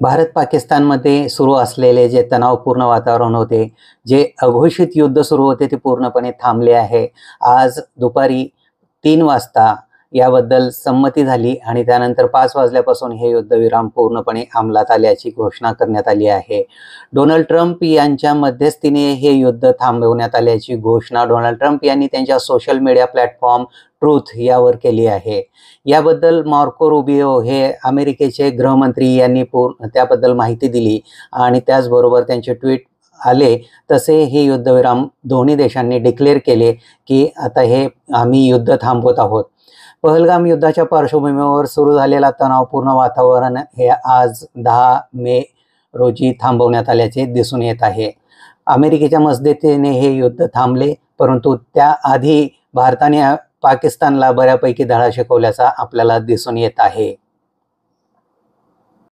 भारत पाकिस्तानमध्ये सुरू असलेले जे तणावपूर्ण वातावरण होते, जे अघोषित युद्ध सुरू होते ते पूर्णपणे थांबले आहे. आज दुपारी 3 वाजता याबद्दल संमती झाली आणि त्यानंतर 5 वाजल्यापासून हे युद्धविराम पूर्णपणे अंमलात आल्याची घोषणा करण्यात आली आहे. डोनाल्ड ट्रम्प यांच्या मध्यस्थीने हे युद्ध थांबवण्यात आल्याची घोषणा डोनाल्ड ट्रम्प यांनी त्यांच्या सोशल मीडिया प्लॅटफॉर्म ट्रूथ यावर केली आहे. याबद्दल मार्को रुबियो हे अमेरिकेचे गृहमंत्री यांनी त्याबद्दल माहिती दिली आणि त्याचबरोबर त्यांचे ट्विट आले तसे हे युद्धविराम दोन्ही देशांनी डिक्लेअर केले की आता हे आम्ही युद्ध थांबवत आहोत. पहलगाम युद्धाच्या पार्श्वभूमीवर सुरू झालेला तणावपूर्ण वातावरण हे आज 10 मे रोजी थांबवण्यात आल्याचे दिसून येत आहे. अमेरिकेच्या मदतीने हे युद्ध थांबले, परंतु त्याआधी भारताने पाकिस्तानला बऱ्यापैकी धडा शिकवल्याचा आपल्याला दिसून येत आहे.